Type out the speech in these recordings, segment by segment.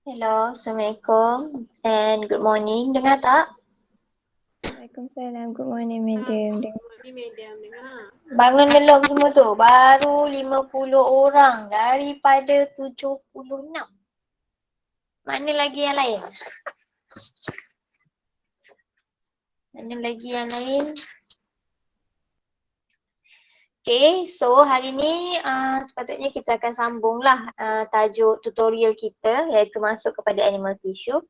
Hello, Assalamualaikum and good morning. Dengar tak? Waalaikumsalam. Good morning, madam. Ni madam dengar. Bangun belum semua tu? Baru 50 orang daripada 76. Mana lagi yang lain? Mana lagi yang lain? Okay, so hari ni sepatutnya kita akan sambunglah tajuk tutorial kita iaitu masuk kepada animal tissue.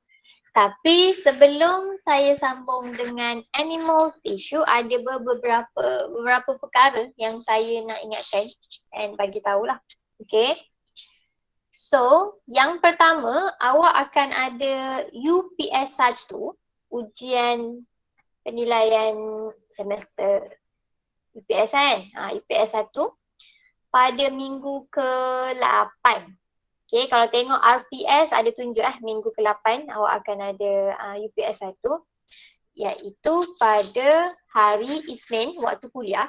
Tapi sebelum saya sambung dengan animal tissue, ada beberapa perkara yang saya nak ingatkan dan bagi tahulah. Okay. So, yang pertama, awak akan ada UPS 1, ujian penilaian semester UPS kan? UPS 1 pada minggu ke-8. Okay, kalau tengok RPS ada tunjuk minggu ke-8 awak akan ada UPS 1 iaitu pada hari Isnin waktu kuliah.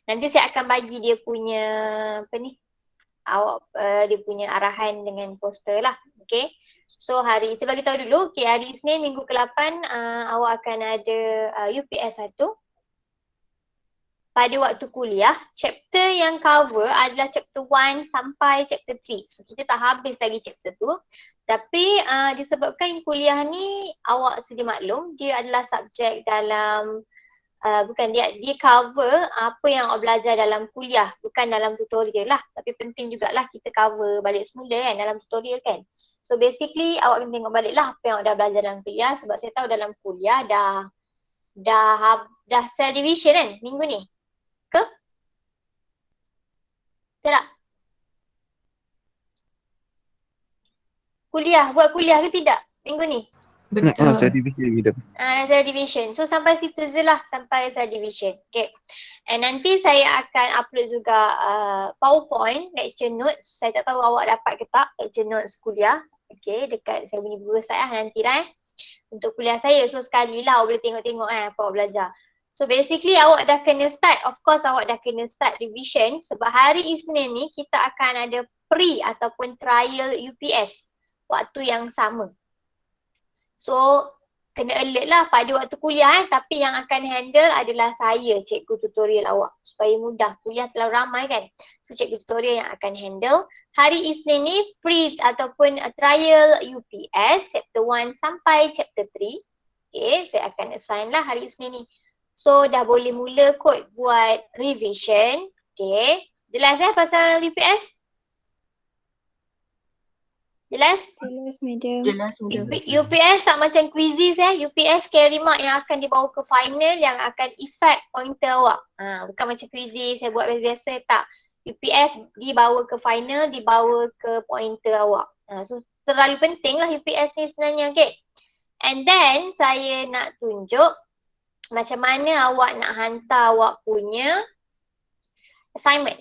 Nanti saya akan bagi dia punya dia punya arahan dengan poster lah. Okay. So saya bagi tahu dulu, okay, hari Isnin minggu ke-8 awak akan ada UPS 1. Pada waktu kuliah, chapter yang cover adalah chapter 1 sampai chapter 3. So, kita tak habis lagi chapter tu. Tapi disebabkan kuliah ni awak sedia maklum, dia adalah subjek dalam, dia cover apa yang awak belajar dalam kuliah, bukan dalam tutorial lah. Tapi penting jugalah kita cover balik semula kan dalam tutorial kan. So basically awak kena tengok balik lah apa yang awak dah belajar dalam kuliah, sebab saya tahu dalam kuliah dah cell division kan minggu ni. Ke? Tak? Buat kuliah ke tidak minggu ni? Betul. Cell division gitu. Cell division. So sampai situ je lah, sampai cell division. Okay. And nanti saya akan upload juga PowerPoint, lecture notes. Saya tak tahu awak dapat ke tak lecture notes kuliah. Okay, dekat saya punya Google saya nanti lah untuk kuliah saya. So sekali lah awak boleh tengok-tengok apa awak belajar. So basically awak dah kena start, of course awak dah kena start revision sebab hari Isnin ni kita akan ada pre ataupun trial UPS waktu yang sama. So kena alert lah pada waktu kuliah tapi yang akan handle adalah saya, cikgu tutorial awak supaya mudah. Kuliah terlalu ramai kan. So cikgu tutorial yang akan handle. Hari Isnin ni pre ataupun trial UPS chapter 1 sampai chapter 3. Okay, saya akan assign lah hari Isnin ni. So dah boleh mula kot buat revision. Okay. Jelas pasal UPS? Jelas? Jelas, madam. Jelas mudah. UPS tak macam quizzes UPS carry mark yang akan dibawa ke final yang akan effect pointer awak. Bukan macam quizzes saya buat biasa tak. UPS dibawa ke final, dibawa ke pointer awak. So terlalu penting lah UPS ni sebenarnya, okay. And then saya nak tunjuk macam mana awak nak hantar awak punya assignment.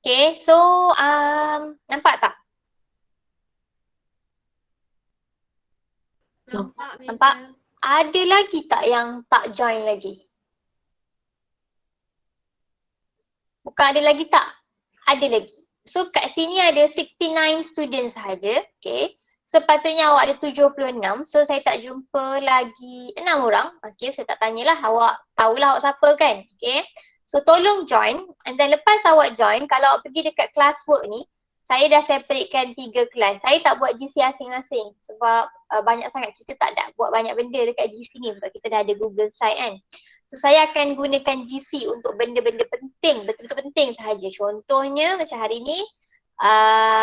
Okay, so nampak tak? Nampak? Ada lagi tak yang tak join lagi? Bukan ada lagi tak? Ada lagi. So kat sini ada 69 students sahaja. Okay. Sepatutnya awak ada 76. So saya tak jumpa lagi 6 orang. Okay, saya tak tanyalah. Awak tahulah awak siapa kan? Okay. So tolong join. And then lepas awak join, kalau awak pergi dekat classwork ni, saya dah separatekan 3 kelas. Saya tak buat GC asing-asing sebab banyak sangat kita tak ada buat banyak benda dekat GC ni sebab kita dah ada Google Site kan. So saya akan gunakan GC untuk benda-benda penting, betul-betul penting sahaja. Contohnya macam hari ni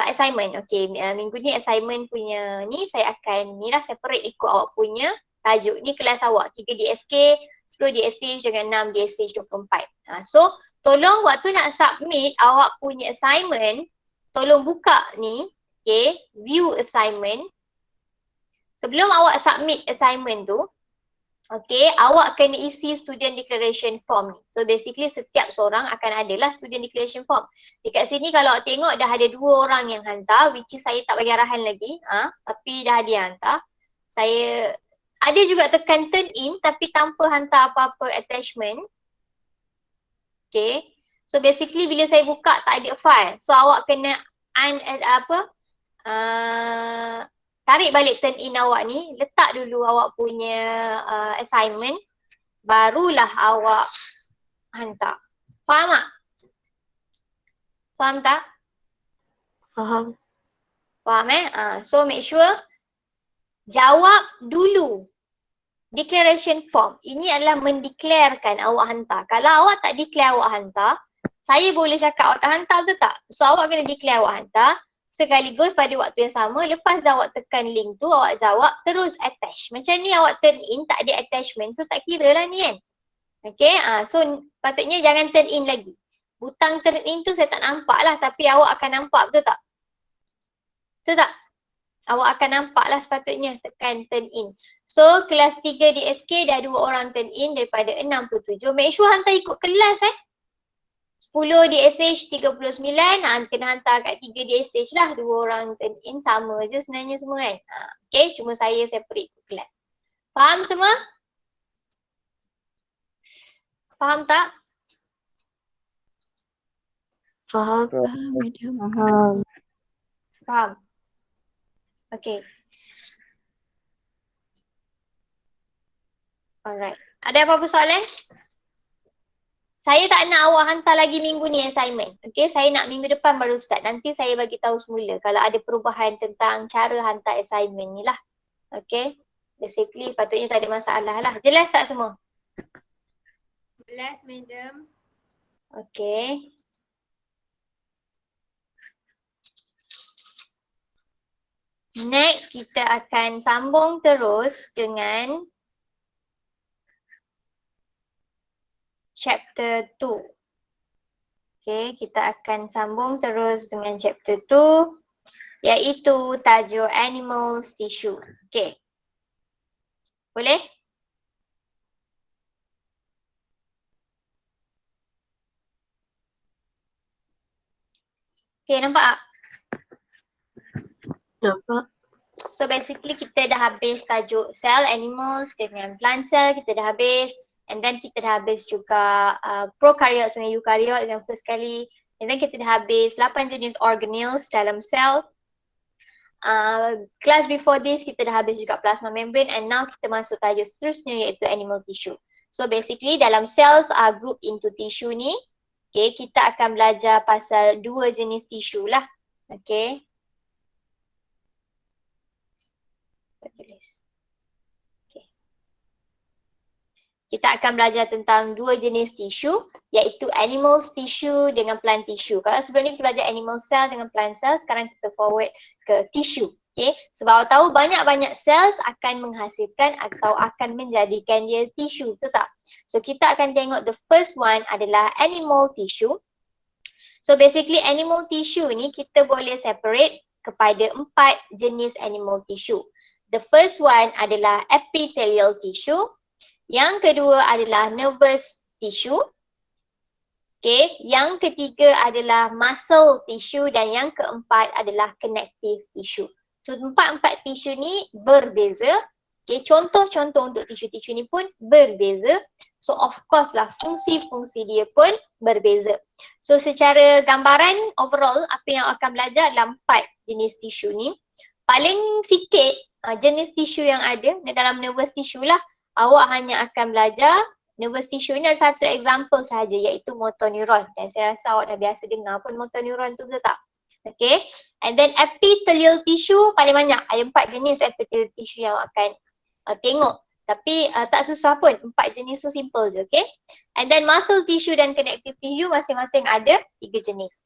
assignment. Okay, minggu ni assignment punya ni saya akan ni lah separate ikut awak punya tajuk. Ni kelas awak 3 DSK, 10 DSH dengan 6 DSH 24. So tolong waktu nak submit awak punya assignment, tolong buka ni, okay, view assignment. Sebelum awak submit assignment tu, okay, awak kena isi student declaration form ni. So basically setiap seorang akan adalah student declaration form. Dekat sini kalau awak tengok dah ada 2 orang yang hantar, which is saya tak bagi arahan lagi, tapi dah ada yang hantar. Saya ada juga tekan turn in tapi tanpa hantar apa-apa attachment. Okay, so basically bila saya buka tak ada file. So awak kena tarik balik turn in awak ni, letak dulu awak punya assignment, barulah awak hantar. Faham tak? Faham tak? Faham. Faham So make sure jawab dulu declaration form. Ini adalah mendeklarkan awak hantar. Kalau awak tak declare awak hantar, saya boleh cakap awak tak hantar betul tak? So awak kena declare awak hantar. Sekaligus pada waktu yang sama, lepas awak tekan link tu, awak jawab, terus attach. Macam ni awak turn in, tak ada attachment. So tak kira lah ni kan. Okay, so patutnya jangan turn in lagi. Butang turn in tu saya tak nampak lah, tapi awak akan nampak, betul tak? Betul tak? Awak akan nampak lah sepatutnya tekan turn in. So kelas 3 DSK dah 2 orang turn in daripada 67. Make sure hantar ikut kelas 10 DSH 39, kena hantar kat 3 DSH lah. 2 orang turn in, sama je sebenarnya semua kan. Okay, cuma saya separate ikut kelas. Faham semua? Faham tak? Faham. Faham. Okay. Alright. Ada apa-apa soalan? Saya tak nak awak hantar lagi minggu ni assignment. Okay, saya nak minggu depan baru start. Nanti saya bagi tahu semula kalau ada perubahan tentang cara hantar assignment ni lah. Okay, basically patutnya tak ada masalah lah. Jelas tak semua? Jelas, madam. Okay. Next, kita akan sambung terus dengan chapter 2. Okay, kita akan sambung terus dengan chapter 2 iaitu tajuk animals tissue. Okay. Boleh? Okay, nampak tak? Nampak. So basically kita dah habis tajuk cell animals dengan plant cell, kita dah habis. And then kita dah habis juga prokaryotes dengan eukaryotes yang first kali. And then kita dah habis 8 jenis organelles dalam sel. Class before this kita dah habis juga plasma membrane, and now kita masuk tajuk seterusnya iaitu animal tissue. So basically dalam cells are grouped into tissue ni. Okay, kita akan belajar pasal 2 jenis tissue lah. Okay. Kita akan belajar tentang 2 jenis tisu iaitu animal tissue dengan plant tissue. Kalau sebelum ni kita belajar animal cell dengan plant cell, sekarang kita forward ke tissue. Okay? Sebab awak tahu banyak-banyak cells akan menghasilkan atau akan menjadikan dia tisu, betul tak? So kita akan tengok the first one adalah animal tissue. So basically animal tissue ni kita boleh separate kepada 4 jenis animal tissue. The first one adalah epithelial tissue. Yang kedua adalah nervous tissue. Okay. Yang ketiga adalah muscle tissue dan yang keempat adalah connective tissue. So 4 tisu ni berbeza. Okay. Contoh-contoh untuk tisu-tisu ni pun berbeza. So of course lah fungsi-fungsi dia pun berbeza. So secara gambaran overall apa yang akan belajar adalah 4 jenis tisu ni. Paling sikit jenis tisu yang ada dalam nervous tissue lah. Awak hanya akan belajar nervous tissue ni ada satu example sahaja iaitu motor neuron. Dan saya rasa awak dah biasa dengar pun motor neuron tu, betul tak? Okay. And then epithelial tissue paling banyak. Ada 4 jenis epithelial tissue yang awak akan tengok. Tapi tak susah pun. 4 jenis tu simple je. Okay. And then muscle tissue dan connective tissue masing-masing ada 3 jenis.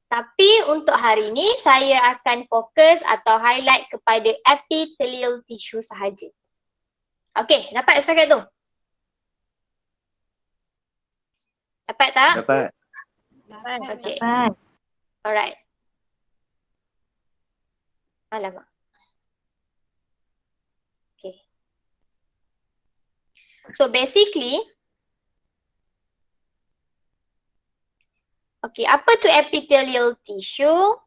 Tapi untuk hari ini saya akan fokus atau highlight kepada epithelial tissue sahaja. Okey, dapat setakat tu? Dapat tak? Dapat. Okey. Dapat. Alright. Alamak. Okay. So basically, okay, apa tu epithelial tissue?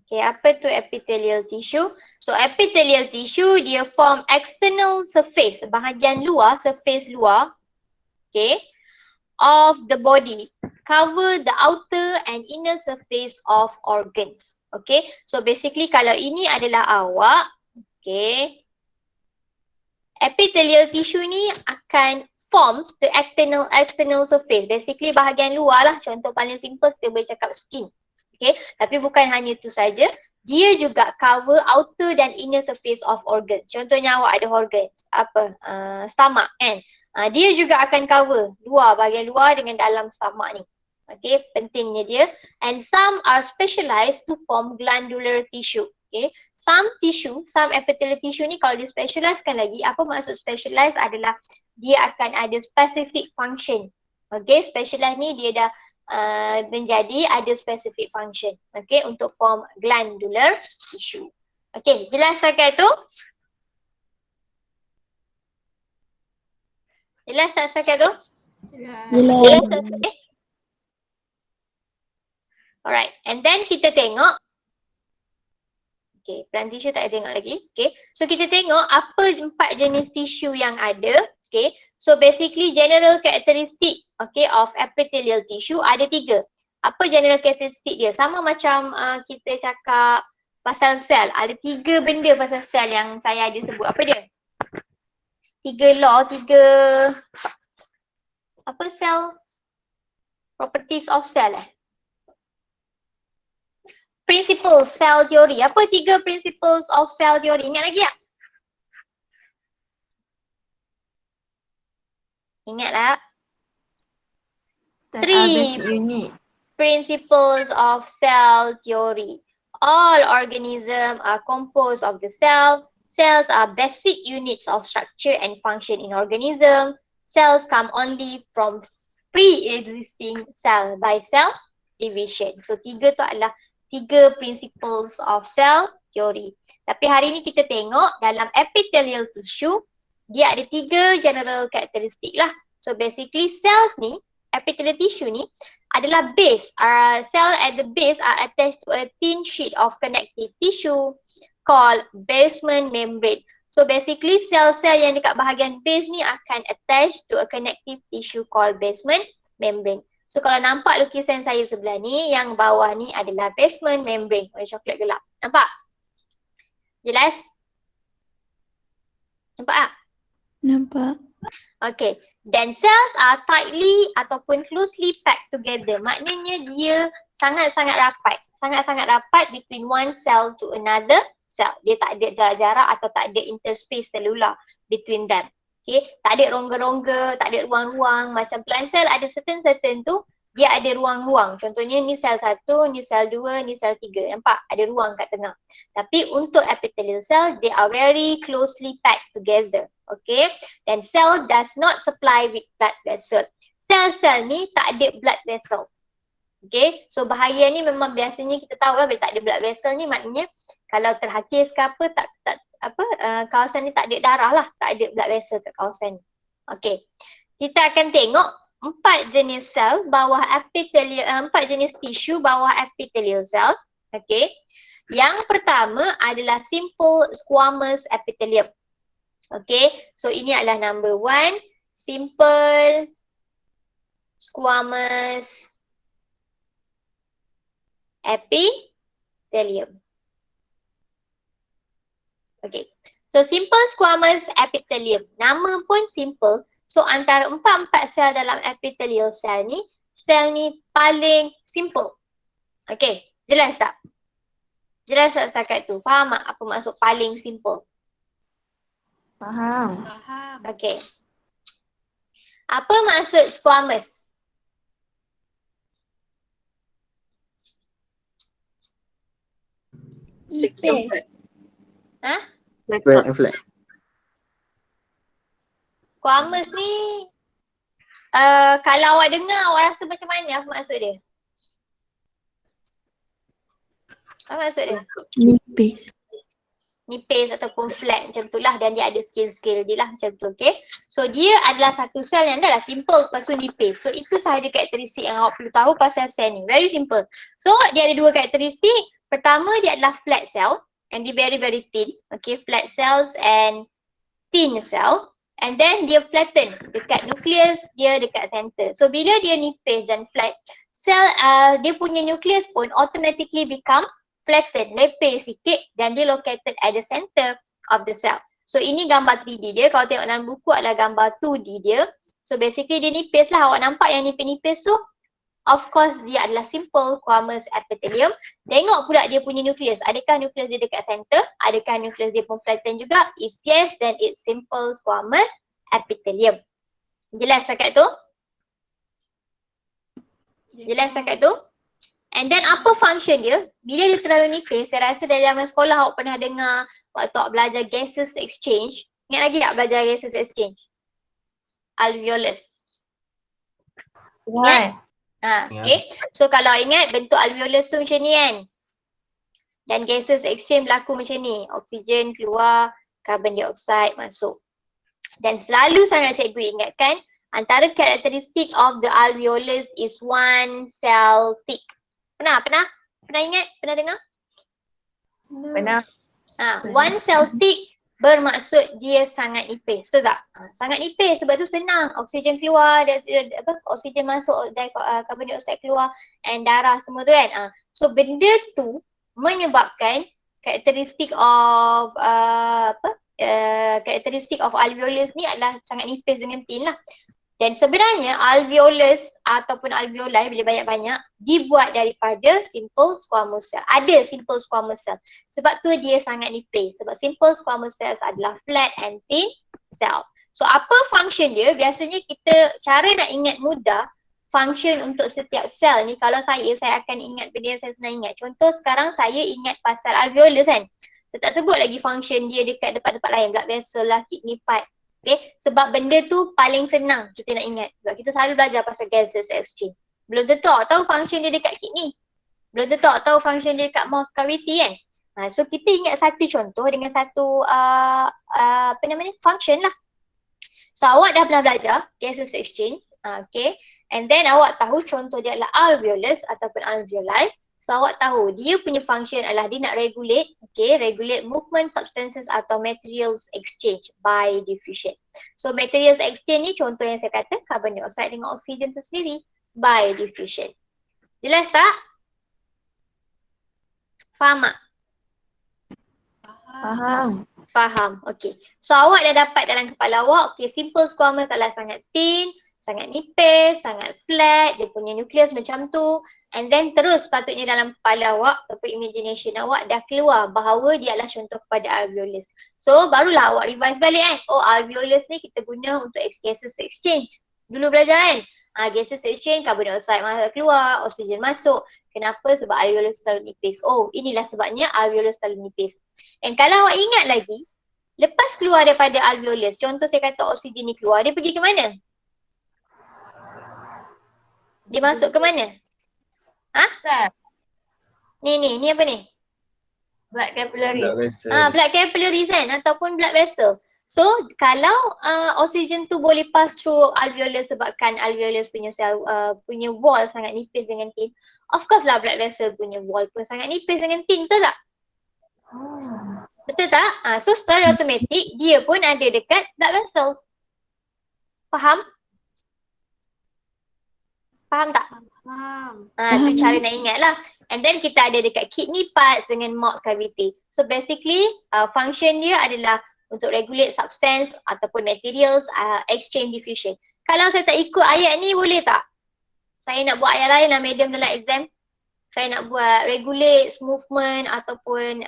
Okay, apa tu epithelial tissue? So epithelial tissue dia form external surface, bahagian luar, surface luar, okay, of the body, cover the outer and inner surface of organs. Okay, so basically kalau ini adalah awak, okay, epithelial tissue ni akan forms the external surface. Basically bahagian luar lah. Contoh paling simple kita boleh cakap skin. Okay, tapi bukan hanya itu saja. Dia juga cover outer dan inner surface of organs. Contohnya awak ada organs, stomach kan. Dia juga akan cover luar, bahagian luar dengan dalam stomach ni. Okay, pentingnya dia. And some are specialized to form glandular tissue. Okay, some epithelial tissue ni kalau dia specializekan lagi, apa maksud specialize adalah dia akan ada specific function. Okay, specialize ni dia dah menjadi ada specific function. Okay, untuk form glandular tissue. Okay, jelas setakat tu? Jelas tak setakat tu? Jelas. Okay. Alright, and then kita tengok. Okay, plant tissue tak ada tengok lagi. Okay, so kita tengok apa 4 jenis tisu yang ada. Okay, so basically general characteristic, okay, of epithelial tissue ada 3. Apa general characteristic dia? Sama macam kita cakap pasal sel. Ada 3 benda pasal sel yang saya ada sebut. Apa dia? 3 law, 3 apa sel? Properties of cell Principles cell theory. Apa 3 principles of cell theory? Ingat lagi tak? Ingat tak? 3 unit. principles of cell theory. All organisms are composed of the cell. Cells are basic units of structure and function in organism. Cells come only from pre-existing cell by cell division. So 3 tu adalah 3 principles of cell theory. Tapi hari ni kita tengok dalam epithelial tissue, dia ada 3 general karakteristik lah. So basically cells ni, epithelial tissue ni adalah base. Cell at the base are attached to a thin sheet of connective tissue called basement membrane. So basically sel-sel yang dekat bahagian base ni akan attached to a connective tissue called basement membrane. So kalau nampak lukisan saya sebelah ni, yang bawah ni adalah basement membrane, warna coklat gelap. Nampak? Jelas? Nampak tak? Nampak. Okay. Then cells are tightly ataupun closely packed together. Maknanya dia sangat-sangat rapat. Sangat-sangat rapat between one cell to another cell. Dia tak ada jarak-jarak atau tak ada interspace selular between them. Okay, tak ada rongga-rongga, tak ada ruang-ruang. Macam plant cell ada certain tu, dia ada ruang-ruang. Contohnya ni sel 1, ni sel 2, ni sel 3. Nampak? Ada ruang kat tengah. Tapi untuk epithelial cell, they are very closely packed together. Okay, dan cell does not supply with blood vessel. Sel-sel ni tak ada blood vessel. Okay, so bahaya ni memang biasanya kita tahu lah bila tak ada blood vessel ni maknanya kalau terhakis ke apa, kawasan ni tak ada darah lah, tak ada blood vessel kat kawasan ni. Okay, kita akan tengok 4 jenis sel bawah epithelial, 4 jenis tisu bawah epithelial cell. Okay, yang pertama adalah simple squamous epithelium. Okay, so ini adalah number 1, simple squamous epithelium. Okay, so simple squamous epithelium. Nama pun simple. So antara 4 sel dalam epithelial cell ni, sel ni paling simple. Okay, jelas tak? Jelas tak setakat tu? Faham tak apa maksud paling simple? Faham. Okay. Apa maksud squamous? Nipis. Ha? Flat and flat. Squamous ni kalau awak dengar, awak rasa macam mana apa maksud dia? Apa maksud dia? Nipis. Nipis ataupun flat macam tu lah, dan dia ada scale-scale dia lah macam tu, okay. So dia adalah satu sel yang dah simple, lepas tu nipis. So itu sahaja karakteristik yang awak perlu tahu pasal sel ni, very simple. So dia ada dua karakteristik. Pertama dia adalah flat cell and dia very very thin, okay, flat cells and thin cell. And then dia flatten dekat nucleus, dia dekat center. So bila dia nipis dan flat, sel dia punya nucleus pun automatically become flattened, lepeh sikit, dan dia located at the center of the cell. So ini gambar 3D dia. Kalau tengok dalam buku adalah gambar 2D dia. So basically dia nipis lah. Awak nampak yang nipis-nipis tu? Of course dia adalah simple squamous epithelium. Tengok pula dia punya nucleus. Adakah nucleus dia dekat center? Adakah nucleus dia pun flatten juga? If yes, then it's simple squamous epithelium. Jelas setakat tu? Jelas setakat tu? And then apa function dia? Bila dia terlalu nipis, saya rasa dari zaman sekolah awak pernah dengar waktu awak belajar gases exchange. Ingat lagi tak belajar gases exchange? Alveolus. Ingat? Okay. So kalau ingat bentuk alveolus tu macam ni kan. Dan gases exchange berlaku macam ni. Oksigen keluar, carbon dioxide masuk. Dan selalu sangat cikgu ingatkan, antara karakteristik of the alveolus is one cell thick. Pernah ingat? Pernah dengar? Pernah. One cell thick bermaksud dia sangat nipis, betul tak? Sangat nipis sebab tu senang, oksigen keluar, oksigen masuk dan carbon dioxide keluar, and darah semua tu kan. So benda tu menyebabkan karakteristik of karakteristik of alveolus ni adalah sangat nipis dengan thin lah. Dan sebenarnya alveolus ataupun alveoli bila banyak-banyak dibuat daripada simple squamous cell. Ada simple squamous cell. Sebab tu dia sangat nipis. Sebab simple squamous cells adalah flat and thin cell. So apa function dia? Biasanya kita cara nak ingat mudah function untuk setiap sel ni. Kalau saya akan ingat benda yang saya senang ingat. Contoh sekarang saya ingat pasal alveolus kan. Saya tak sebut lagi function dia dekat tempat-tempat lain. Blood vessel lah, kidney part. Okay, sebab benda tu paling senang kita nak ingat. Sebab kita selalu belajar pasal gases exchange. Belum tentu awak tahu function dia dekat kidney. Belum tentu awak tahu function dia dekat mouth cavity kan. So kita ingat satu contoh dengan satu function lah. So awak dah pernah belajar gases exchange. Okay, and then awak tahu contoh dia adalah alveolus ataupun alveoli. So awak tahu dia punya function adalah dia nak regulate, regulate movement substances atau materials exchange by diffusion. So materials exchange ni contoh yang saya kata carbon dioxide dengan oksigen tu sendiri by diffusion. Jelas tak? Faham tak? Faham. Okay. So awak dah dapat dalam kepala awak, simple squamous adalah sangat thin, sangat nipis, sangat flat, dia punya nucleus macam tu. And then terus patutnya dalam kepala awak ataupun imagination awak dah keluar bahawa dia adalah contoh kepada alveolus. So barulah awak revise balik kan. Oh, alveolus ni kita guna untuk gases exchange. Dulu belajar kan? Gases exchange, carbon dioxide keluar, oksigen masuk. Kenapa? Sebab alveolus terlalu nipis. Oh, inilah sebabnya alveolus terlalu nipis. And kalau awak ingat lagi, lepas keluar daripada alveolus, contoh saya kata oksigen ni keluar, dia pergi ke mana? Dia masuk ke mana? Sel. Ni apa ni? Blood capillaries. Blood capillaries kan ataupun blood vessel. So kalau oksigen tu boleh pass through alveolus sebabkan alveolus punya sel punya wall sangat nipis dengan thin, of course lah blood vessel punya wall pun sangat nipis dengan thin, betul tak? Betul tak? So secara automatik dia pun ada dekat blood vessel. Faham? Faham tak? Faham. Tu cara nak ingat lah. And then kita ada dekat kidney parts dengan mouth cavity. So basically function dia adalah untuk regulate substance ataupun materials exchange diffusion. Kalau saya tak ikut ayat ni boleh tak? Saya nak buat ayat lain lah medium dalam exam. Saya nak buat regulate movement ataupun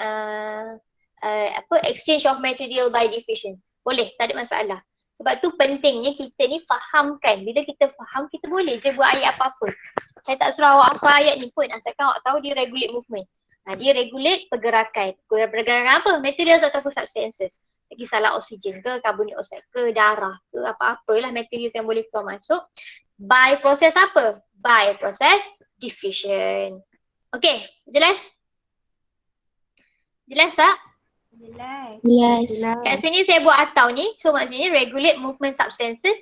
exchange of material by diffusion. Boleh, tak ada masalah. Sebab tu pentingnya kita ni fahamkan. Bila kita faham, kita boleh je buat ayat apa-apa. Saya tak suruh awak apa ayat ni pun, asalkan awak tahu dia regulate movement. Dia regulate pergerakan. Pergerakan apa? Materials ataupun substances. Tak kisahlah oksigen ke, karbon dioksida ke, darah ke, apa-apalah materials yang boleh keluar masuk. By proses apa? By proses diffusion. Okay, jelas? Jelas tak? Yes. Kat sini saya buat atau ni. So maksudnya regulate movement substances.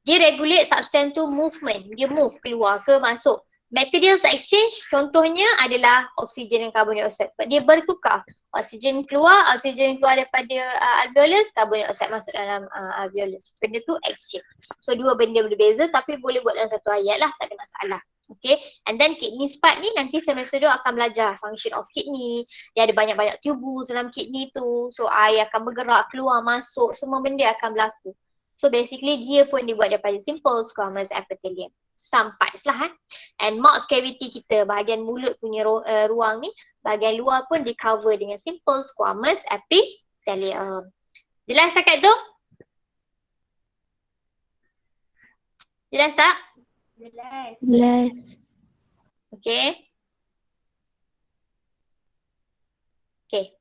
Dia regulate substance tu movement. Dia move keluar ke masuk. Materials exchange contohnya adalah oksigen dan karbon dioksida. Sebab dia bertukar. Oksigen keluar daripada alveolus, karbon dioksida masuk dalam alveolus. Benda tu exchange. So dua benda berbeza tapi boleh buat dalam satu ayat lah, tak ada masalah. Okay, and then kidney part ni nanti semester 2 akan belajar function of kidney. Dia ada banyak-banyak tubules dalam kidney tu. So air akan bergerak, keluar, masuk, semua benda akan berlaku. So basically dia pun dibuat daripada simple squamous epithelium. Some parts lah And mouth cavity kita, bahagian mulut punya ruang ni, bahagian luar pun di cover dengan simple squamous epithelium. Jelas cakap tu? Jelas tak? Yes. Okay. Okay.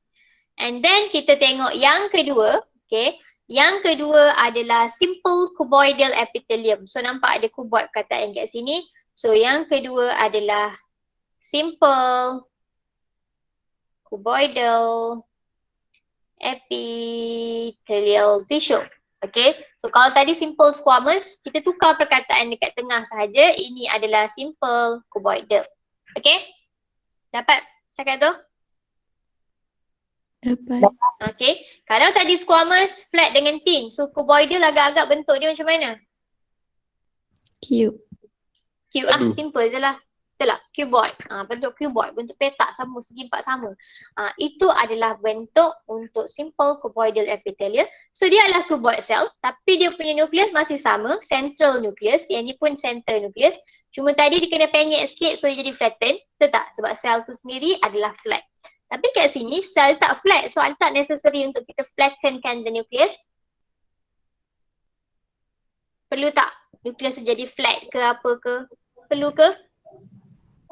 And then kita tengok yang kedua. Okay. Yang kedua adalah simple cuboidal epithelium. So nampak ada cuboid perkataan kat sini. So yang kedua adalah simple cuboidal epithelial tissue. Okay, so kalau tadi simple squamous, kita tukar perkataan dekat tengah sahaja. Ini adalah simple cuboidal. Okay, dapat cakap tu? Dapat. Okay, kalau tadi squamous flat dengan thin, so cuboidal agak-agak bentuk dia macam mana? Cube. Cube simple je lah. Betul tak? Cuboid. Bentuk cuboid, bentuk petak sama, segi empat sama. Itu adalah bentuk untuk simple cuboidal epithelium. So dia adalah cuboid cell, tapi dia punya nukleus masih sama, central nucleus. Yang ni pun central nucleus. Cuma tadi dia kena penyek sikit, so dia jadi flatten. Betul tak? Sebab sel tu sendiri adalah flat. Tapi kat sini sel tak flat, so tak necessary untuk kita flattenkan the nucleus. Perlu tak nukleus tu jadi flat ke apa ke? Perlu ke?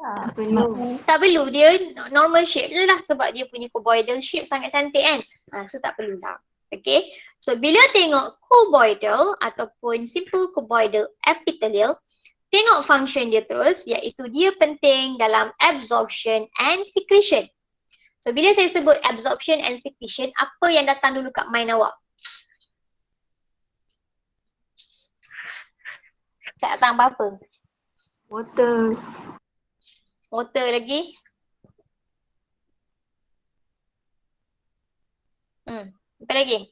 Tak perlu. Tak perlu, dia normal shape je lah sebab dia punya cuboidal shape sangat cantik kan. So tak perlu lah. Okay, so bila tengok cuboidal ataupun simple cuboidal epithelial, tengok function dia terus, iaitu dia penting dalam absorption and secretion. So bila saya sebut absorption and secretion, apa yang datang dulu kat mind awak? Tak datang apa-apa? Water. Water lagi? Apa lagi?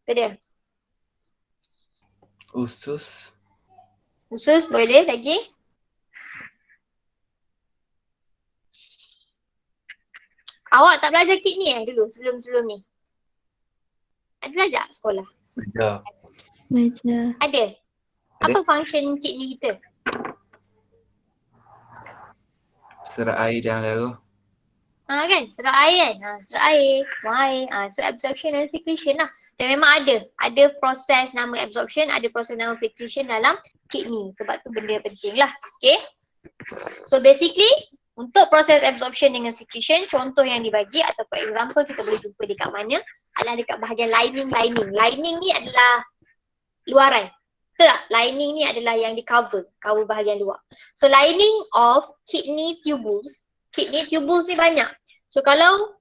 Apa dia? Usus. Usus boleh lagi? Awak tak belajar kidney dulu sebelum ni? Ada belajar sekolah? Belajar. Ada? Apa function kidney kita? Serap air dalam darah. Kan? Serap air kan? Serap air, buang air. So absorption and secretion lah. Dan memang ada proses nama absorption, ada proses nama secretion dalam kidney. Sebab tu benda penting lah. Okay? So basically, untuk proses absorption dengan secretion, contoh yang dibagi ataupun example kita boleh jumpa dekat mana adalah dekat bahagian lining. Lining ni adalah luaran. Betul tak? Lining ni adalah yang di cover bahagian luar. So lining of kidney tubules ni banyak. So kalau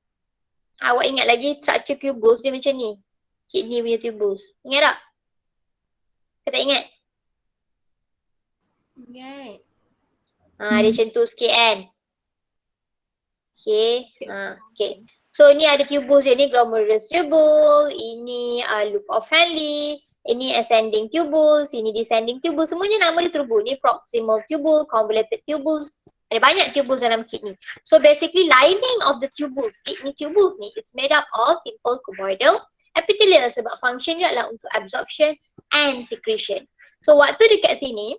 awak ingat lagi structure tubules dia macam ni. Kidney punya tubules. Ingat tak? Ke tak ingat? Ingat. Dia macam tu sikit kan? Okay. Okay. So ni ada tubules dia ni, glomerulus tubule, ini loop of Henle, ini ascending tubules, ini descending tubules, semuanya nama dia tubule. Ni proximal tubule, convoluted tubules. Ada banyak tubules dalam kidney. So basically lining of the tubules, kidney tubules ni is made up of simple cuboidal epithelial sebab function dia adalah untuk absorption and secretion. So waktu dekat sini,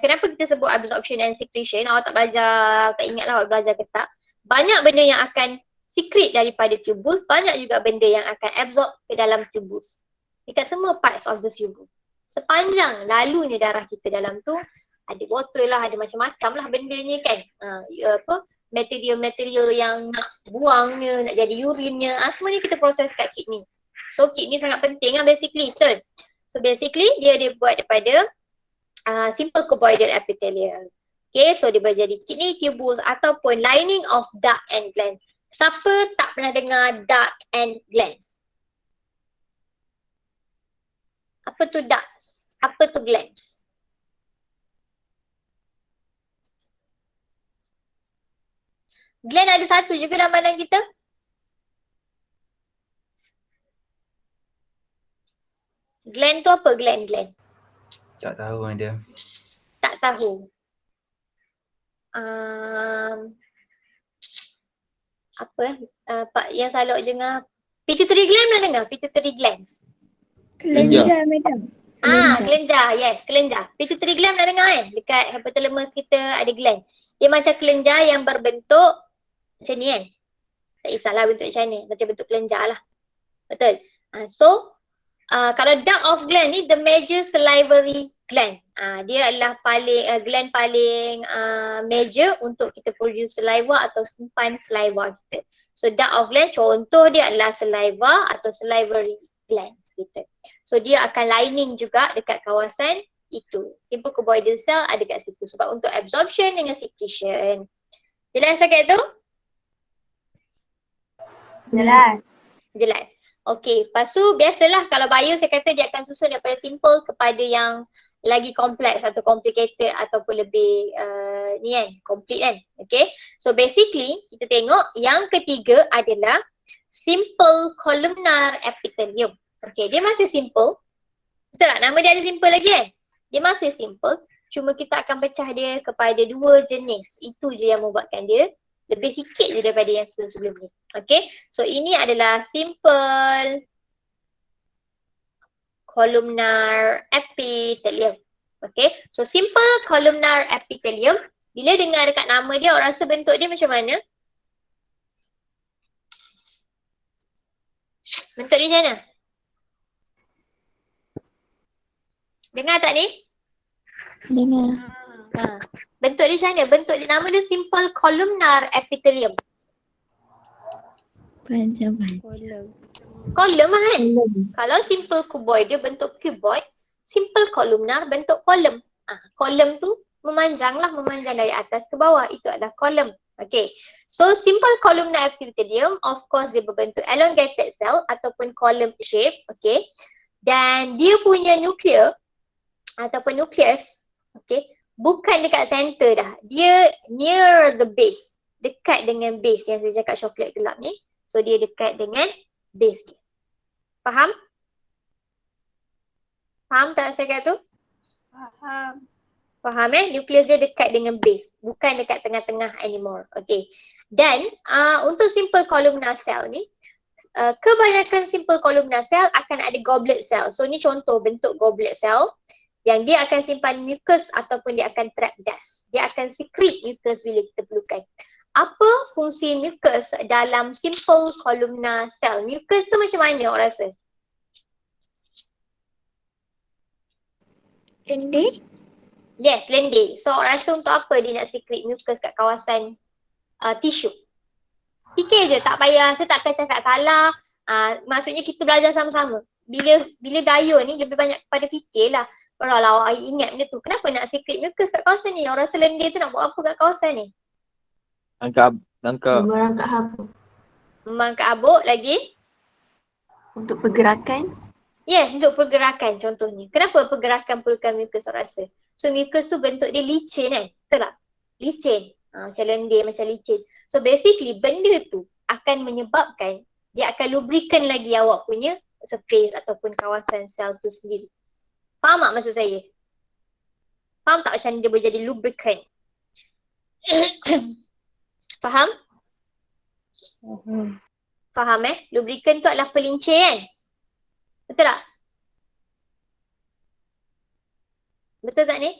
kenapa kita sebut absorption and secretion? Awak tak belajar, tak ingat lah awak belajar ke tak? Banyak benda yang akan secrete daripada tubus, banyak juga benda yang akan absorb ke dalam tubus. Dekat semua parts of the tubus. Sepanjang lalunya darah kita dalam tu, ada botol lah, ada macam-macam lah benda ni kan. Material-material yang nak buangnya, nak jadi urinnya, semua ni kita proses kat kidney. So kidney sangat penting lah basically, betul? So basically dia buat daripada simple cuboidal epithelium. Okay, so dia boleh jadi kidney tubus ataupun lining of duct and glands. Siapa tak pernah dengar duct and glands? Apa tu duct? Apa tu glands? Gland ada satu juga dalam badan kita? Gland tu apa gland? Tak tahu ada. Tak tahu. Pak yang selalu dengar pituitary gland pernah dengar? Pituitary glands. Kelenjar, madam. Kelenjar. Yes, kelenjar. Pituitary gland pernah dengar kan? Dekat hypothalamus kita ada gland. Dia macam kelenjar yang berbentuk macam ni kan? Tak kisahlah bentuk macam ni. Macam bentuk kelenjar lah. Betul? Kalau duct of gland ni, the major salivary gland. Dia adalah gland paling major untuk kita produce saliva atau simpan saliva kita. So duct of gland, contoh dia adalah saliva atau salivary glands kita. So dia akan lining juga dekat kawasan itu. Simple cuboidal cell ada kat situ sebab untuk absorption dengan secretion. Jelas sakit tu? Jelas. Okey, lepas tu biasalah kalau bio saya kata dia akan susun daripada simple kepada yang lagi kompleks atau complicated ataupun lebih ni kan, complete kan. Okay, so basically kita tengok yang ketiga adalah simple columnar epithelium. Okay, dia masih simple. Betul tak? Nama dia ada simple lagi kan? Dia masih simple, cuma kita akan pecah dia kepada dua jenis. Itu je yang membuatkan dia lebih sikit je daripada yang sebelum ni. Okay, so ini adalah simple columnar epithelium. Okay, so simple columnar epithelium, bila dengar dekat nama dia, orang rasa bentuk dia macam mana? Bentuk dia macam mana? Dengar tak ni? Dengar. Bentuk dia macam mana? Bentuk dia, nama dia simple columnar epithelium. Panjang-panjang. Kolom kan? Kalau simple cuboid dia bentuk cuboid, simple columnar bentuk kolom. Kolom tu memanjang dari atas ke bawah. Itu adalah kolom. Okay. So simple columnar epithelium, of course dia berbentuk elongated cell ataupun column shape. Okay. Dan dia punya nukleus ataupun nucleus, okay, bukan dekat center dah. Dia near the base. Dekat dengan base yang saya cakap coklat gelap ni. So dia dekat dengan base dia. Faham? Faham tak saya kata tu? Faham Nukleus dia dekat dengan base. Bukan dekat tengah-tengah anymore. Okay. Dan untuk simple columnar cell ni, kebanyakan simple columnar cell akan ada goblet cell. So ni contoh bentuk goblet cell yang dia akan simpan mucus ataupun dia akan trap dust. Dia akan secrete mucus bila kita perlukan. Apa fungsi mucus dalam simple columnar cell? Mucus tu macam mana orang rasa? Lendir? Yes, lendir. So orang rasa untuk apa dia nak secrete mucus kat kawasan tisu? Fikir je, tak payah, saya tak akan cakap salah. Maksudnya kita belajar sama-sama. Bila daya ni lebih banyak kepada fikir lah. Kalau awak ingat benda tu, kenapa nak secrete mucus kat kawasan ni? Orang rasa lendir tu nak buat apa kat kawasan ni? Merangkak habuk. Memangkat habuk lagi? Untuk pergerakan. Yes, untuk pergerakan contohnya. Kenapa pergerakan perlukan mucus orang rasa? So mucus tu bentuk dia licin kan? Betul tak? Licin. Macam lendir, macam licin. So basically benda tu akan menyebabkan dia akan lubricant lagi awak punya surface ataupun kawasan sel tu sendiri. Faham tak maksud saya? Faham tak macam dia boleh jadi lubricant? Faham? Faham Lubricant tu adalah pelincir kan? Betul tak? Betul tak ni?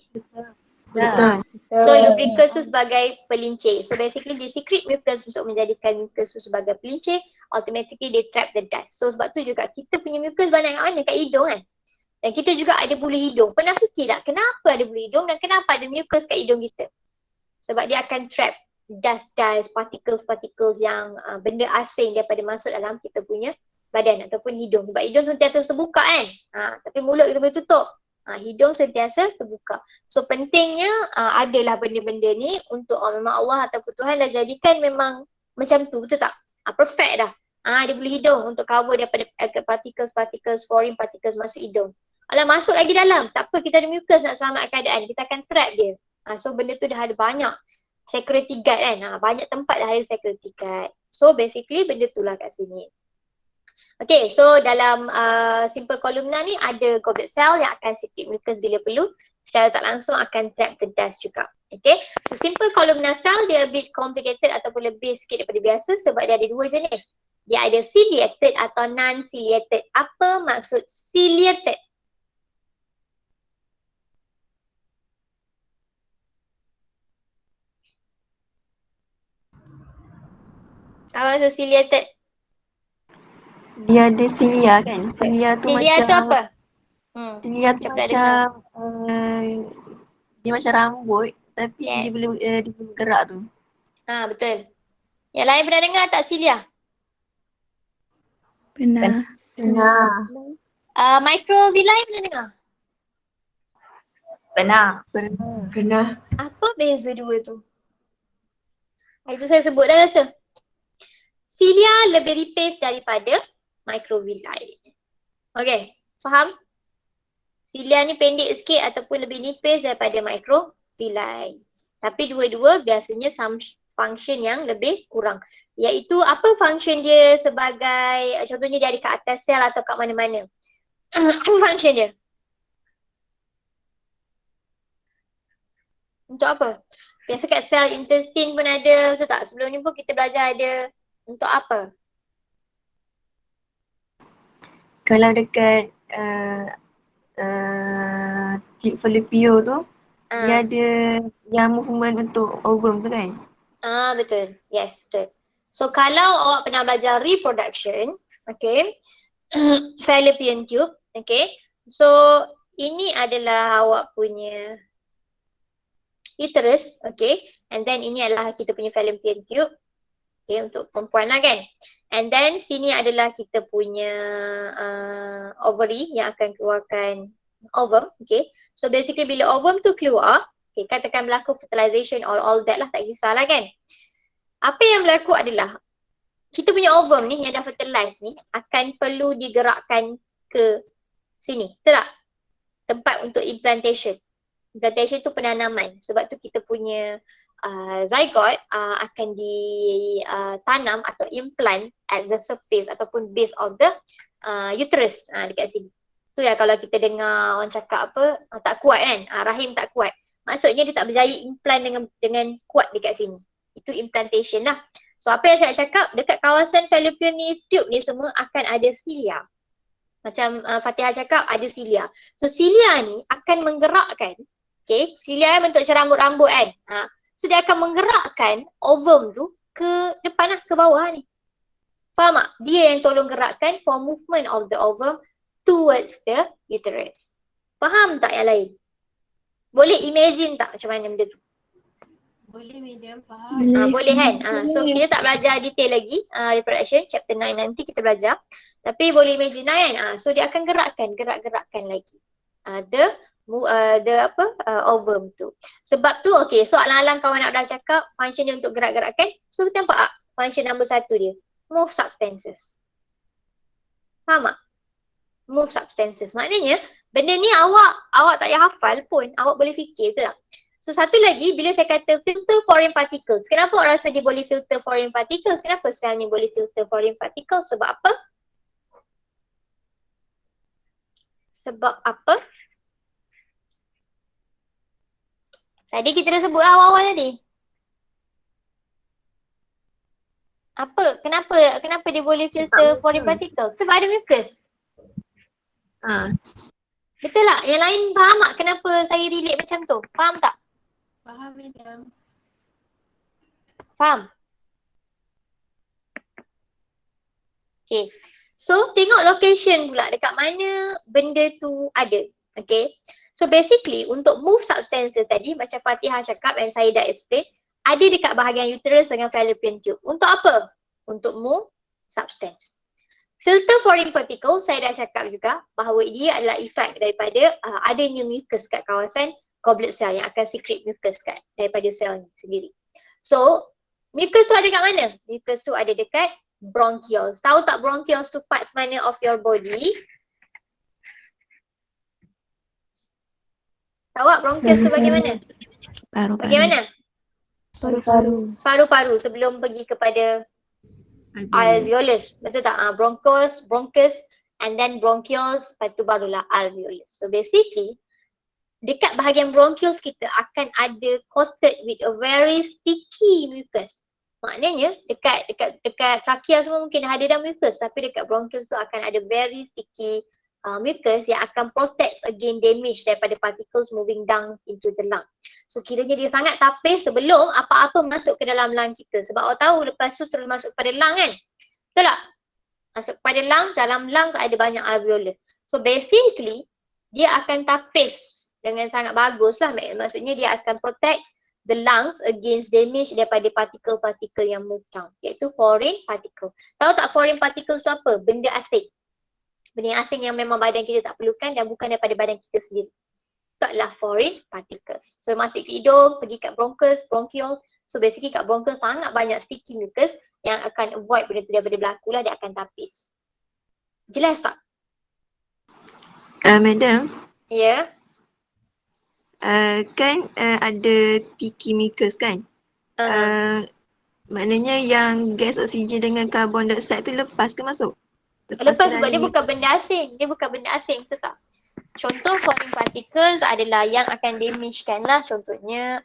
Betul. So lubricants tu sebagai pelincir. So basically dia secret mucus untuk menjadikan mucus tu sebagai pelincir. Automatically they trap the dust. So sebab tu juga kita punya mucus banyak kat mana? Kat hidung kan. Dan kita juga ada bulu hidung. Pernah fikir tak kenapa ada bulu hidung dan kenapa ada mucus kat hidung kita? Sebab dia akan trap dust, particles yang benda asing daripada masuk dalam kita punya badan ataupun hidung. Sebab hidung sentiasa terbuka kan. Tapi mulut kita boleh tutup. Hidung sentiasa terbuka. So pentingnya adalah benda-benda ni untuk memang Allah ataupun Tuhan dah jadikan memang macam tu, betul tak? Perfect dah. Dia boleh hidung untuk cover daripada particles, foreign particles masuk hidung. Alah masuk lagi dalam. Tak apa, kita ada mucus nak selamat keadaan. Kita akan trap dia. So benda tu dah ada banyak security guard kan. Banyak tempat dah ada security guard. So basically benda tu lah kat sini. Okay, so dalam simple columnar ni ada goblet cell yang akan secrete mucus bila perlu. Secara tak langsung akan trap the dust juga. Okay, so simple columnar cell dia a bit complicated ataupun lebih sikit daripada biasa sebab dia ada dua jenis. Dia ada ciliated atau non-ciliated. Apa maksud ciliated? Apa maksud ciliated? Dia ada cilia kan? Cilia tu Cilia macam tu apa? Cilia tu macam dia macam rambut tapi Yes. dia boleh bergerak tu. Betul. Yang lain pernah dengar tak cilia? Pernah. Microvilli pernah dengar? Pernah. Apa beza dua tu? Itu saya sebut dah rasa. Cilia lebih nipis daripada microvilli. Okay, faham? Cilia ni pendek sikit ataupun lebih nipis daripada microvilli. Tapi dua-dua biasanya function yang lebih kurang. Iaitu apa function dia sebagai, contohnya dia ada kat atas sel atau kat mana-mana. Apa function dia? Untuk apa? Biasa kat sel intestine pun ada, betul tak? Sebelum ni pun kita belajar ada untuk apa? Kalau dekat tip Fallopian tu dia ada yang movement untuk ovum tu kan? Betul. Yes, betul. So kalau awak pernah belajar reproduction, okay, fallopian tube, okay. So ini adalah awak punya uterus, okay. And then ini adalah kita punya fallopian tube, okay, untuk perempuan lah kan. And then sini adalah kita punya ovary yang akan keluarkan ovum, okay. So basically bila ovum tu keluar, okay, katakan berlaku fertilization or all that lah, tak kisahlah kan. Apa yang berlaku adalah kita punya ovum ni yang dah fertilize ni akan perlu digerakkan ke sini, betul tak? Tempat untuk implantation. Implantation tu penanaman. Sebab tu kita punya zygote akan ditanam atau implant at the surface ataupun base of the uterus dekat sini. Tu ya kalau kita dengar orang cakap apa, tak kuat kan, rahim tak kuat. Maksudnya dia tak berjaya implant dengan kuat dekat sini. Itu implantation lah. So apa yang saya cakap, dekat kawasan fallopian tube ni semua akan ada cilia. Macam Fatihah cakap ada cilia. So cilia ni akan menggerakkan, okay, cilia bentuk macam rambut-rambut kan. So dia akan menggerakkan ovum tu ke depan lah, ke bawah ni. Faham tak? Dia yang tolong gerakkan for movement of the ovum towards the uterus. Faham tak yang lain? Boleh imagine tak macam mana benda tu? Boleh medium faham. Boleh kan? So kita tak belajar detail lagi reproduction, chapter 9 nanti kita belajar. Tapi boleh imagine lah kan? So dia akan gerak-gerakkan lagi the ovum tu. Sebab tu okay, so alang-alang kawan nak dah cakap function dia untuk gerak-gerakkan. So kita nampak tak function number 1 dia? Move substances. Faham tak? Move substances. Maknanya benda ni awak tak payah hafal pun, awak boleh fikir, betul tak? So satu lagi, bila saya kata filter foreign particles, kenapa awak rasa dia boleh filter foreign particles? Kenapa sel ni boleh filter foreign particles? Sebab apa? Sebab apa? Tadi kita dah sebut awal-awal tadi. Apa? Kenapa dia boleh filter foreign particles? Sebab ada mucus. Betul tak? Yang lain faham tak kenapa saya relate macam tu? Faham tak? Faham. Faham? Okay. So tengok location pula dekat mana benda tu ada. Okay. So basically untuk move substances tadi macam Fatihah cakap and saya dah explain, ada dekat bahagian uterus dengan fallopian tube. Untuk apa? Untuk move substance. Filter foreign particles, saya dah cakap juga bahawa dia adalah efek daripada adanya mucus kat kawasan goblet cell yang akan secrete mucus kat daripada sel ni sendiri. So, mucus tu ada kat mana? Mucus tu ada dekat bronchioles. Tahu tak bronchioles tu parts mana of your body? Tahu tak bronchioles tu bagaimana? Paru-paru. Bagaimana? Paru-paru. Paru-paru sebelum pergi kepada alveolus. Betul tak? Bronchus and then bronchioles, lepas tu barulah alveolus. So basically, dekat bahagian bronchioles kita akan ada coated with a very sticky mucus. Maknanya dekat trachea semua mungkin ada dah mucus, tapi dekat bronchioles tu akan ada very sticky mucus yang akan protect against damage daripada particles moving down into the lung. So kiranya dia sangat tapis sebelum apa-apa masuk ke dalam lung kita. Sebab awak tahu lepas tu terus masuk pada lung kan? Betul tak? Masuk pada lung, dalam lung ada banyak alveolus. So basically dia akan tapis dengan sangat bagus lah. Maksudnya dia akan protect the lungs against damage daripada partikel-partikel yang move down, iaitu foreign particle. Tahu tak foreign particles tu apa? Benda asing. Benda asing yang memang badan kita tak perlukan dan bukan daripada badan kita sendiri. Itu adalah foreign particles. So masuk ke hidung, pergi kat bronchioles. So basically kat bronchioles sangat banyak sticky mucus yang akan avoid benda tu daripada berlaku lah, dia akan tapis. Jelas tak? Madam. Ya. Kan ada sticky mucus kan? Maknanya yang gas oksigen dengan karbon dioksida tu lepas ke masuk? Lepas sebab dia bukan benda asing. Dia bukan benda asing, betul tak? Contoh foreign particles adalah yang akan damagekan lah. Contohnya,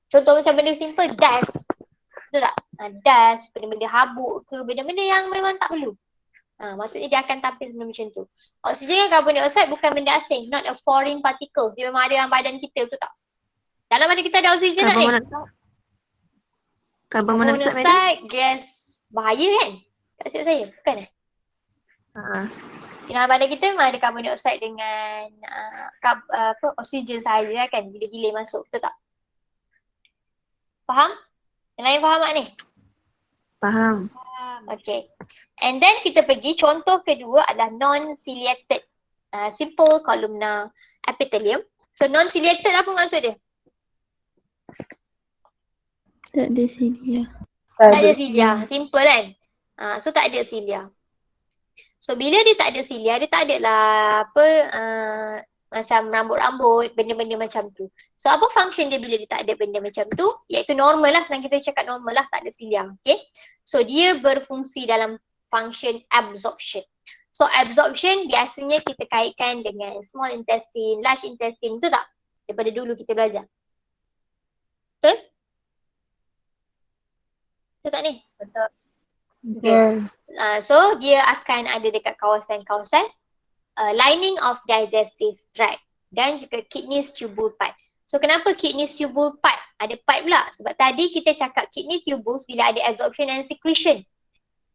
contoh macam benda simple, dust. Betul tak? Dust, benda-benda habuk ke, benda-benda yang memang tak perlu. Maksudnya dia akan tapis benda macam tu. Oksigen dan karbon dioksida bukan benda asing, not a foreign particle. Dia memang ada dalam badan kita, betul tak? Dalam badan kita ada oksigen tak ni? Karbon monoksida, gas bahaya kan? Tak silap saya, bukan eh? Dalam badan kita memang ada karbon dioksida dengan oksigen sahaja kan, gila-gila masuk, betul tak? Faham? Yang lain faham tak ni? Faham. Okay. And then kita pergi contoh kedua adalah non-ciliated simple columnar epithelium. So non-ciliated apa maksud dia? Tak ada cilia. Tak ada cilia. Simple kan? So tak ada cilia. So bila dia tak ada cilia, dia tak ada lah macam rambut-rambut, benda-benda macam tu. So apa function dia bila dia tak ada benda macam tu? Iaitu normal lah, senang kita cakap normal lah, tak ada cilia. Okay? So dia berfungsi dalam function absorption. So absorption biasanya kita kaitkan dengan small intestine, large intestine, betul tak? Daripada dulu kita belajar. Betul? Betul tak ni? Betul. Okay. So dia akan ada dekat kawasan-kawasan lining of digestive tract dan juga kidneys tubule pipe. So kenapa kidneys tubule pipe? Ada pipe pula sebab tadi kita cakap kidney tubules bila ada absorption and secretion.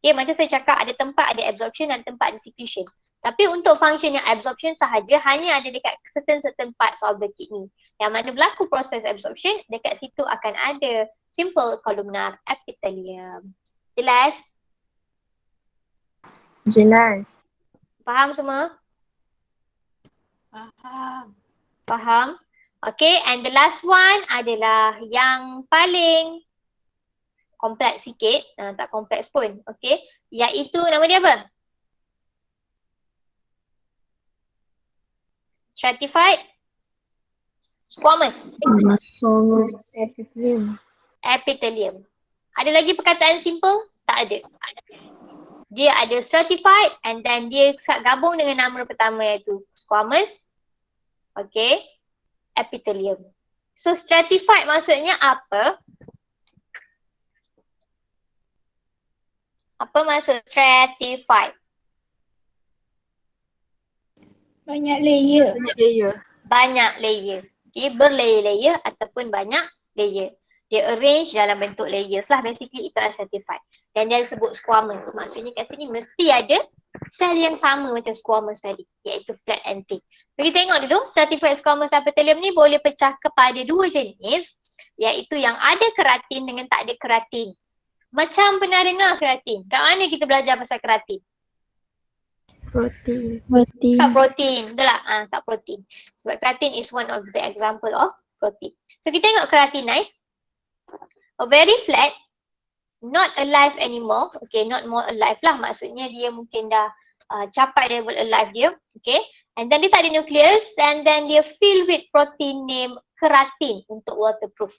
Okay, macam saya cakap ada tempat ada absorption dan tempat ada secretion. Tapi untuk function yang absorption sahaja hanya ada dekat certain parts of the kidney. Yang mana berlaku proses absorption, dekat situ akan ada simple columnar epithelium. Jelas? Jelas. Faham semua? Faham? Okay, and the last one adalah yang paling kompleks sikit. Tak kompleks pun, okay. Iaitu nama dia apa? Stratified squamous epithelium. Ada lagi perkataan simple? Tak ada. Dia ada stratified and then dia gabung dengan nama pertama iaitu squamous. Okay. Epithelium. So stratified maksudnya apa? Apa maksud stratified? Banyak layer. Banyak layer. Okay, berlayer-layer ataupun banyak layer. Dia arrange dalam bentuk layers lah. Basically itulah stratified. Dan dia sebut squamous. Maksudnya kat sini mesti ada sel yang sama macam squamous tadi, iaitu flat and thin. So kita tengok dulu stratified squamous epithelium ni boleh pecah kepada dua jenis, iaitu yang ada keratin dengan tak ada keratin. Macam pernah dengar keratin? Kat mana kita belajar pasal keratin? Protein. Kat protein. Betul tak? Kat protein. Sebab keratin is one of the example of protein. So kita tengok keratinized. A very flat, not alive anymore. Okay, not more alive lah. Maksudnya dia mungkin dah capai level alive dia. Okay. And then dia tak ada nucleus. And then dia filled with protein named keratin untuk waterproof.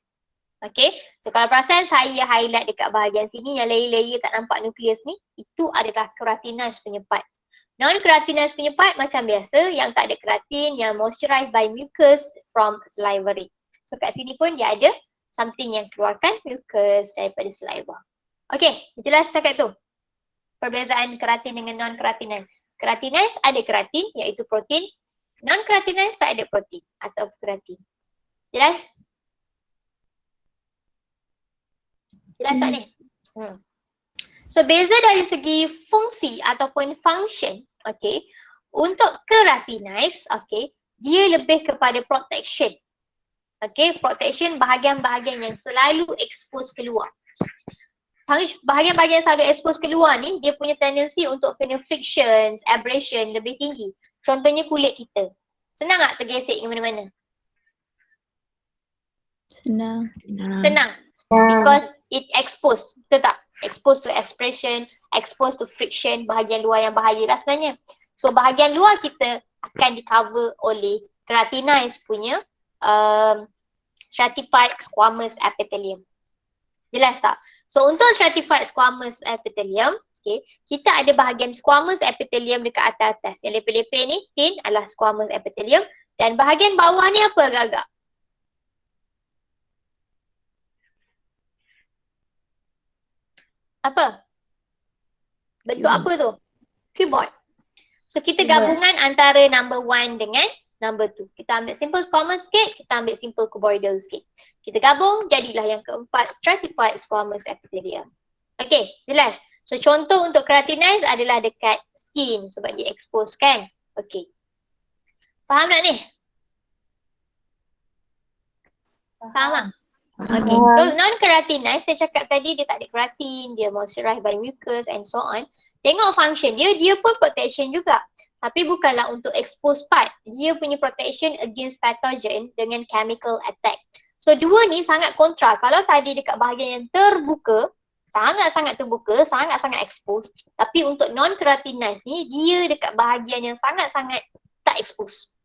Okay, so kalau perasan saya highlight dekat bahagian sini yang layer-layer tak nampak nukleus ni, itu adalah keratinized punya part. Non-keratinized punya part macam biasa, yang tak ada keratin, yang moisturized by mucus from salivary. So kat sini pun dia ada something yang keluarkan mucus daripada saliva. Okay, jelas cakap tu? Perbezaan keratin dengan non-keratinized. Keratinized ada keratin iaitu protein, non-keratinized tak ada protein atau keratin. Jelas? Jelas tak ni? So beza dari segi fungsi ataupun function, okay, untuk keratinized, okay, dia lebih kepada protection. Okay, protection bahagian-bahagian yang selalu expose keluar. Bahagian-bahagian yang selalu expose keluar ni, dia punya tendency untuk kena frictions, abrasion lebih tinggi. Contohnya kulit kita. Senang tak tergesek ke mana-mana? Senang. Senang. Because it exposed, betul tak? Exposed to expression, exposed to friction, bahagian luar yang bahaya lah sebenarnya. So bahagian luar kita akan di-cover oleh keratinized punya stratified squamous epithelium. Jelas tak? So untuk stratified squamous epithelium, okay, kita ada bahagian squamous epithelium dekat atas-atas. Yang lepeh-lepeh ni, thin adalah squamous epithelium. Dan bahagian bawah ni apa agak-agak? Apa? Bentuk apa tu? Cuboid. So kita gabungan antara number 1 dengan number 2. Kita ambil simple squamous sikit, kita ambil simple cuboidal sikit. Kita gabung, jadilah yang keempat, stratified squamous epithelium. Okay, jelas? So contoh untuk keratinized adalah dekat skin sebab dia expose kan? Okay. Faham tak ni? Faham tak? Okay, so non-keratinized, saya cakap tadi dia tak ada keratin, dia moisturized by mucus and so on. Tengok function dia, dia pun protection juga. Tapi bukanlah untuk expose part. Dia punya protection against pathogen dengan chemical attack. So dua ni sangat kontra. Kalau tadi dekat bahagian yang terbuka, sangat-sangat terbuka, sangat-sangat expose. Tapi untuk non-keratinized ni, dia dekat bahagian yang sangat-sangat tak expose.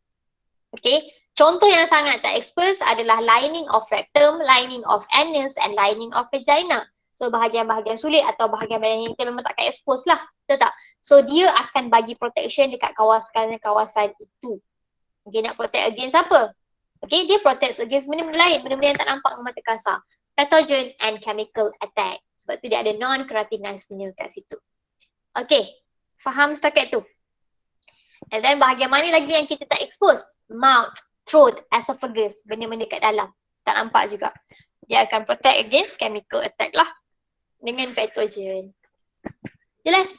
Okay. Contoh yang sangat tak expose adalah lining of rectum, lining of anus and lining of vagina. So bahagian-bahagian sulit atau bahagian-bahagian yang kita memang takkan expose lah. Betul tak? So dia akan bagi protection dekat kawasan-kawasan itu. Okay, nak protect against apa? Okay, dia protect against benda-benda lain, benda-benda yang tak nampak dengan mata kasar. Pathogen and chemical attack. Sebab tu dia ada non-keratinized punya kat situ. Okay, faham setakat tu? And then bahagian mana lagi yang kita tak expose? Mouth, throat, esophagus, benda-benda kat dalam. Tak nampak juga. Dia akan protect against chemical attack lah. Dengan pathogen. Jelas?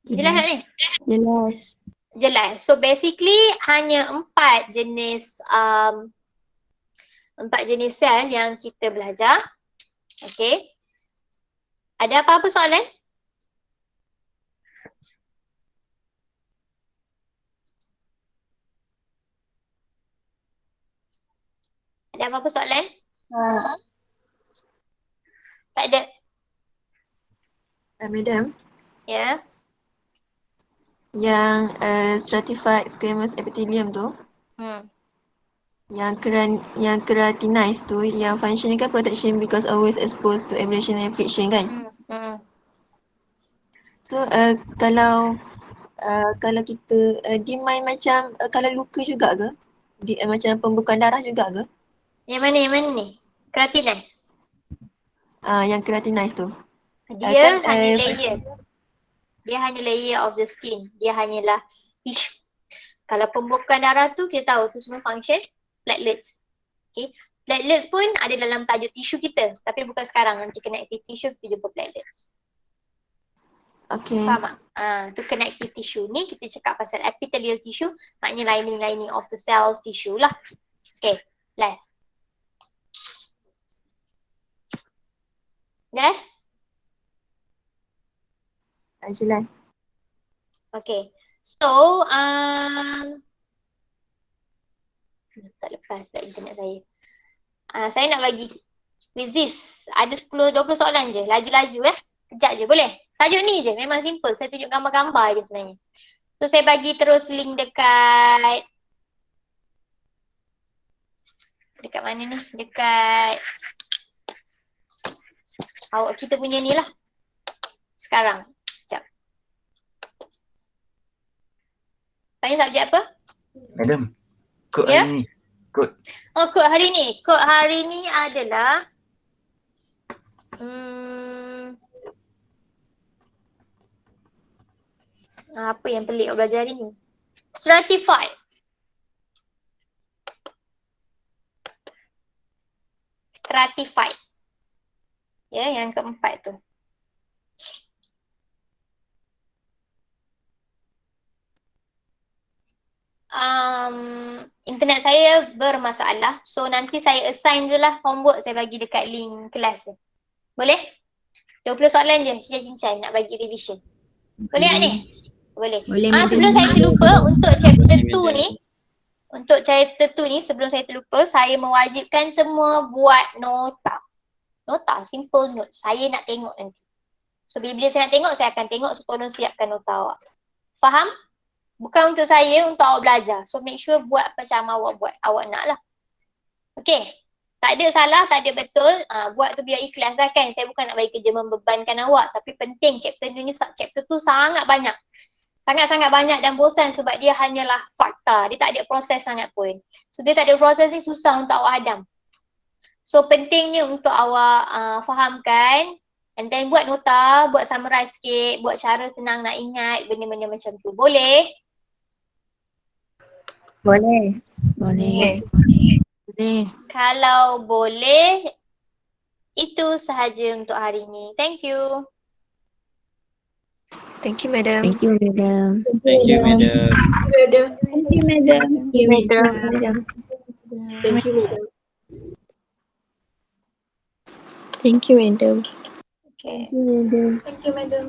Jelas tak ni? Jelas. Jelas. So basically hanya 4 jenis sel yang kita belajar. Okay. Ada apa-apa soalan? Ada apa-apa soalan? Tak ada. Madam, Ya. yang stratified squamous epithelium tu, yang keratinized tu, yang function kan protection because always exposed to abrasion and friction kan? So kalau kita dia main macam kalau luka juga ke? Macam pembekuan darah juga ke? Yang mana ni? Keratinized. Yang keratinized tu. Dia hanya layer. Dia hanya layer of the skin. Dia hanyalah tissue. Kalau pembekuan darah tu kita tahu tu semua function platelets. Okay. Platelets pun ada dalam tajuk tisu kita. Tapi bukan sekarang. Nanti connective tissue kita jumpa platelets. Okay. Faham tak? Tu connective tissue ni kita cakap pasal epithelial tissue. Maknanya lining of the cells tissue lah. Okay. Last. Yes? Tak jelas. Okay. So, tak lepas pula internet saya. Saya nak bagi quizzes. Ada 10-20 soalan je. Laju-laju Kejap je boleh? Tajuk ni je. Memang simple. Saya tunjuk gambar-gambar je sebenarnya. So, saya bagi terus link dekat mana ni? Dekat awak kita punya ni lah. Sekarang. Sekejap. Tanya subjek apa? Madam, kod Ya? hari ni. Kod. Oh, kod hari ni. Kod hari ni adalah apa yang pelik awak belajar hari ni? Stratified. Stratified. Ya, yang keempat tu. Internet saya bermasalah. So nanti saya assign je lah homework saya bagi dekat link kelas je. Boleh? 20 soalan je cincai nak bagi revision. Boleh tak ni? Boleh. Sebelum saya terlupa untuk chapter 2 ni, sebelum saya terlupa, saya mewajibkan semua buat nota. Nota, simple note. Saya nak tengok nanti. So bila saya nak tengok, saya akan tengok so tolong siapkan nota awak. Faham? Bukan untuk saya, untuk awak belajar. So make sure buat macam awak nak lah. Okay. Tak ada salah, tak ada betul. Buat tu biar ikhlas lah kan. Saya bukan nak bagi kerja membebankan awak. Tapi penting chapter tu sangat banyak. Sangat-sangat banyak dan bosan sebab dia hanyalah fakta. Dia tak ada proses sangat pun. So dia tak ada proses ni susah untuk awak hadam. So pentingnya untuk awak fahamkan. And then buat nota, buat summarize sikit, buat cara senang nak ingat benda-benda macam tu. Boleh? Boleh. Kalau boleh, itu sahaja untuk hari ini. Thank you. Thank you, madam. Thank you, madam. Thank you, madam. Thank you, madam. Thank you, madam. Thank you, madam. Thank you, madam. Okay. Thank you, madam. Thank you, madam.